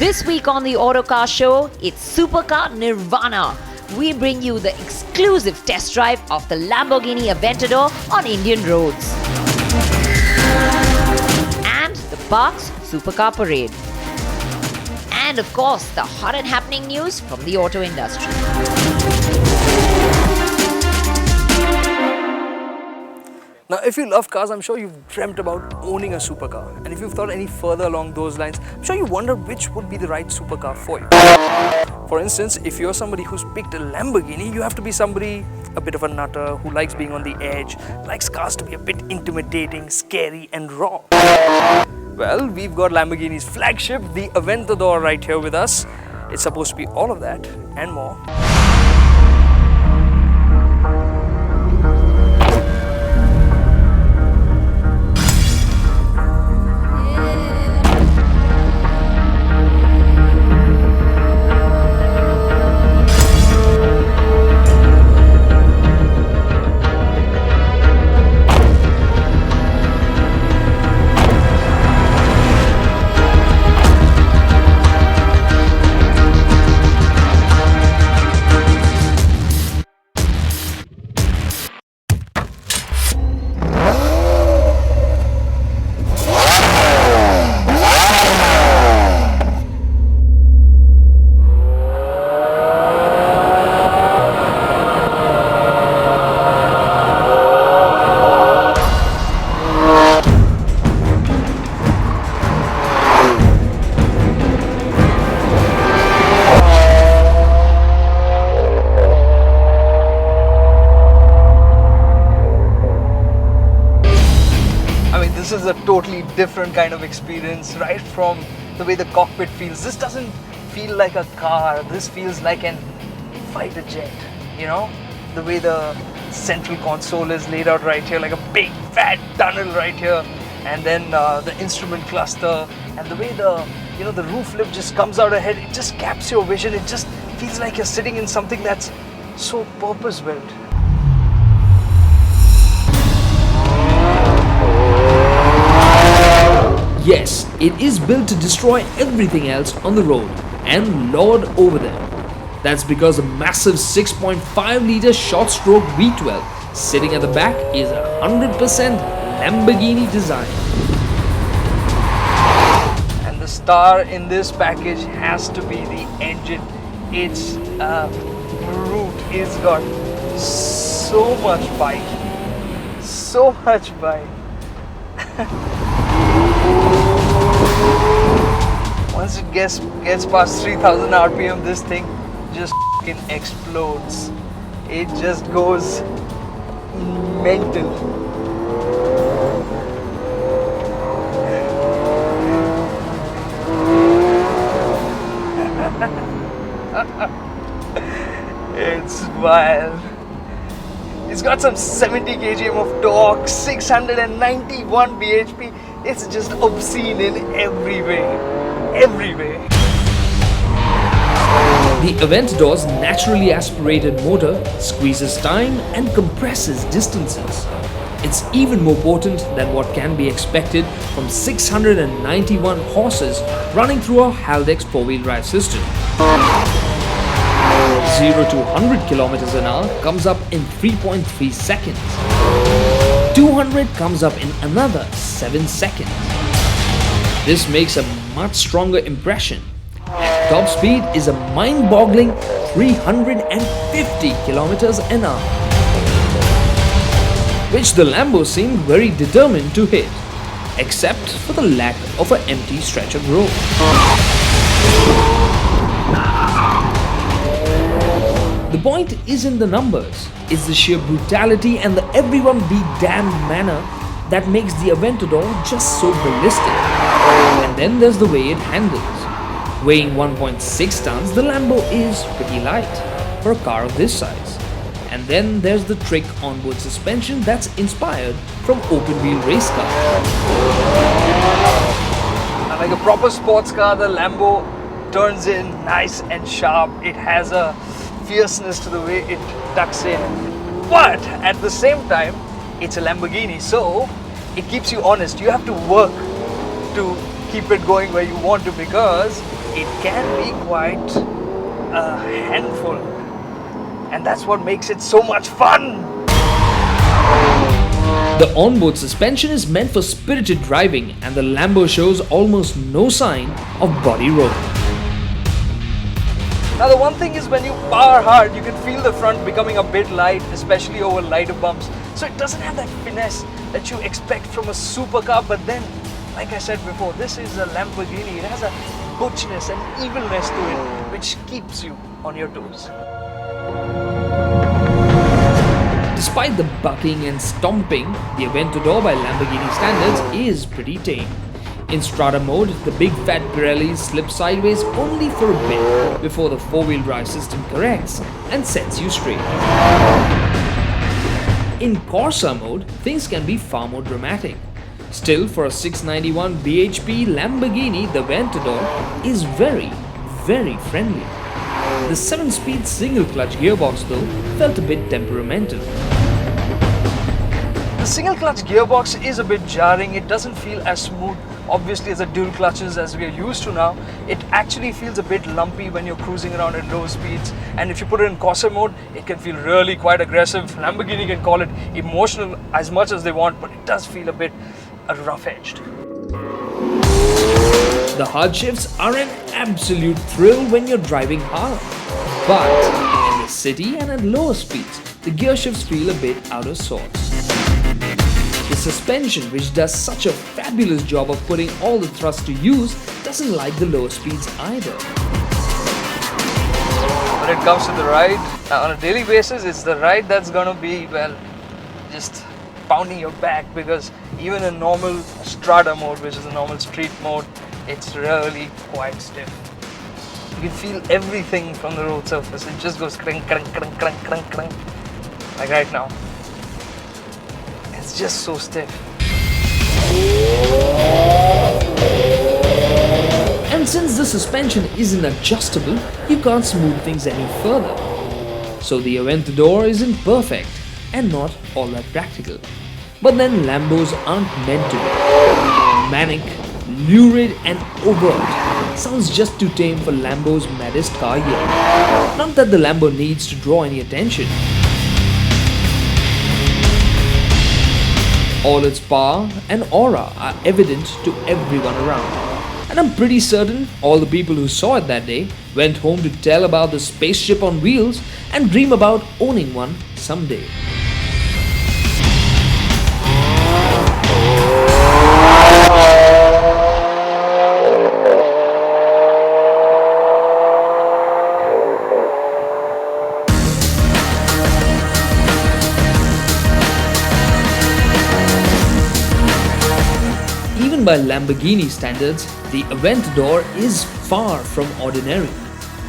This week on the Autocar Show, it's Supercar Nirvana. We bring you the exclusive test drive of the Lamborghini Aventador on Indian roads. And the Park's Supercar Parade. And of course, the hot and happening news from the auto industry. Now, if you love cars, I'm sure you've dreamt about owning a supercar. And if you've thought any further along those lines, I'm sure you wonder which would be the right supercar for you. For instance, if you're somebody who's picked a Lamborghini, you have to be somebody a bit of a nutter who likes being on the edge, likes cars to be a bit intimidating, scary and raw. Well, we've got Lamborghini's flagship, the Aventador, right here with us. It's supposed to be all of that and more. This is a totally different kind of experience, right from the way the cockpit feels. This doesn't feel like a car, this feels like an fighter jet, you know? The way the central console is laid out right here, like a big fat tunnel right here, and then the instrument cluster, and the way the roof lip just comes out ahead, it just caps your vision. It just feels like you're sitting in something that's so purpose-built. Yes, it is built to destroy everything else on the road and lord over them. That's because a massive 6.5-litre short-stroke V12 sitting at the back is 100% Lamborghini design. And the star in this package has to be the engine. It's brute. It's got so much bite. So much bite. Once it gets past 3000 RPM, this thing just f***ing explodes. It just goes mental. It's wild. It's got some 70 kgm of torque, 691 bhp. It's just obscene in every way. Every way. The Aventador's naturally aspirated motor squeezes time and compresses distances. It's even more potent than what can be expected from 691 horses running through a Haldex 4-wheel drive system. 0 to 100 km an hour comes up in 3.3 seconds. 200 comes up in another 7 seconds. This makes a much stronger impression. At top speed is a mind-boggling 350 km an hour, which the Lambo seemed very determined to hit, except for the lack of an empty stretch of road. The point isn't the numbers, it's the sheer brutality and the everyone be damned manner that makes the Aventador just so ballistic. And then there's the way it handles. Weighing 1.6 tons, the Lambo is pretty light for a car of this size. And then there's the trick onboard suspension that's inspired from open-wheel race cars. And like a proper sports car, the Lambo turns in nice and sharp. It has a fierceness to the way it tucks in. But at the same time, it's a Lamborghini, so it keeps you honest. You have to work to keep it going where you want to, because it can be quite a handful. And that's what makes it so much fun. The onboard suspension is meant for spirited driving, and the Lambo shows almost no sign of body roll. Now the one thing is, when you power hard, you can feel the front becoming a bit light, especially over lighter bumps. So it doesn't have that finesse that you expect from a supercar. But then, like I said before, this is a Lamborghini. It has a butchness and evilness to it, which keeps you on your toes. Despite the bucking and stomping, the Aventador by Lamborghini standards is pretty tame. In Strada mode, the big fat Pirellis slip sideways only for a bit before the four-wheel drive system corrects and sets you straight. In Corsa mode, things can be far more dramatic. Still, for a 691 bhp Lamborghini, the Aventador is very, very friendly. The 7-speed single-clutch gearbox, though, felt a bit temperamental. The single clutch gearbox is a bit jarring. It doesn't feel as smooth, obviously, as the dual clutches as we are used to now. It actually feels a bit lumpy when you're cruising around at low speeds. And if you put it in Corsa mode, it can feel really quite aggressive. Lamborghini can call it emotional as much as they want, but it does feel a bit rough-edged. The hard shifts are an absolute thrill when you're driving hard. But in the city and at lower speeds, the gear shifts feel a bit out of sorts. The suspension, which does such a fabulous job of putting all the thrust to use, doesn't like the lower speeds either. When it comes to the ride, on a daily basis, it's the ride that's gonna be, well, just pounding your back, because even in normal Strada mode, which is a normal street mode, it's really quite stiff. You can feel everything from the road surface. It just goes crank, crank, crank, crank, crank, crank, like right now. It's just so stiff. And since the suspension isn't adjustable, you can't smooth things any further. So the Aventador isn't perfect and not all that practical. But then Lambos aren't meant to be. Manic, lurid and overt sounds just too tame for Lambo's maddest car yet. Not that the Lambo needs to draw any attention. All its power and aura are evident to everyone around. And I'm pretty certain all the people who saw it that day went home to tell about the spaceship on wheels and dream about owning one someday. Even by Lamborghini standards, the Aventador is far from ordinary.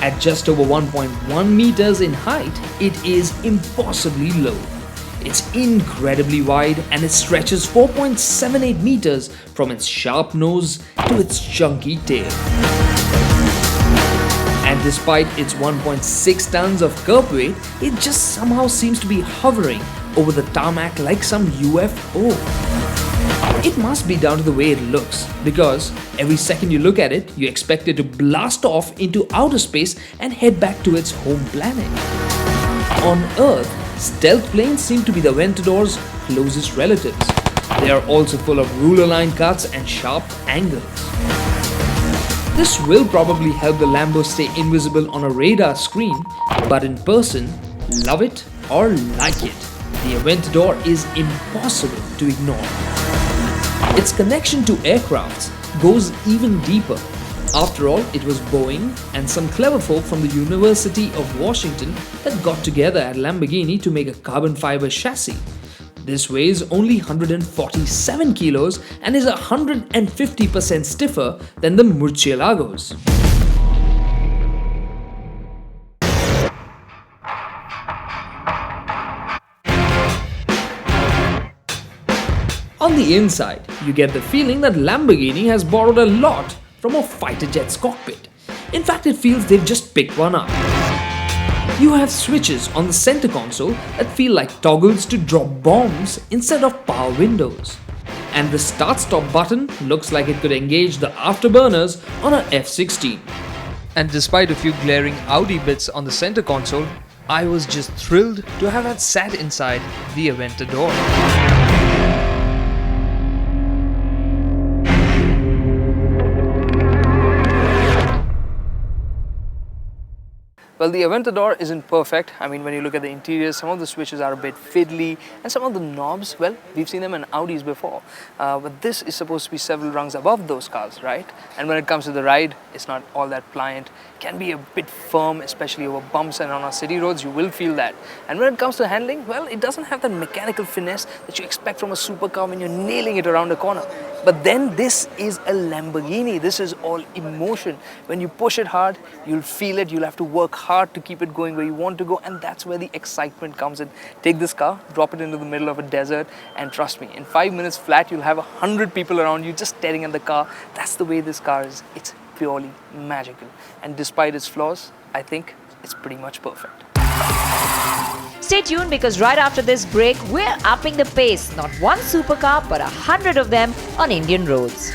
At just over 1.1 meters in height, it is impossibly low. It's incredibly wide and it stretches 4.78 meters from its sharp nose to its chunky tail. And despite its 1.6 tons of curb weight, it just somehow seems to be hovering over the tarmac like some UFO. It must be down to the way it looks, because every second you look at it, you expect it to blast off into outer space and head back to its home planet. On Earth, stealth planes seem to be the Aventador's closest relatives. They are also full of ruler-line cuts and sharp angles. This will probably help the Lambo stay invisible on a radar screen, but in person, love it or like it, the Aventador is impossible to ignore. Its connection to aircrafts goes even deeper. After all, it was Boeing and some clever folk from the University of Washington that got together at Lamborghini to make a carbon fiber chassis. This weighs only 147 kilos and is 150% stiffer than the Murcielagos. On the inside, you get the feeling that Lamborghini has borrowed a lot from a fighter jet's cockpit. In fact, it feels they've just picked one up. You have switches on the center console that feel like toggles to drop bombs instead of power windows. And the start-stop button looks like it could engage the afterburners on a F16. And despite a few glaring Audi bits on the center console, I was just thrilled to have had sat inside the Aventador. Well, the Aventador isn't perfect. I mean, when you look at the interior, some of the switches are a bit fiddly, and some of the knobs, well, we've seen them in Audis before. But this is supposed to be several rungs above those cars, right? And when it comes to the ride, it's not all that pliant. It can be a bit firm, especially over bumps and on our city roads, you will feel that. And when it comes to handling, well, it doesn't have that mechanical finesse that you expect from a supercar when you're nailing it around a corner. But then this is a Lamborghini. This is all emotion. When you push it hard, you'll feel it. You'll have to work hard to keep it going where you want to go. And that's where the excitement comes in. Take this car, drop it into the middle of a desert, and trust me, in 5 minutes flat, you'll have 100 people around you just staring at the car. That's the way this car is. It's purely magical. And despite its flaws, I think it's pretty much perfect. Stay tuned because right after this break, we're upping the pace. Not one supercar, but 100 of them on Indian roads.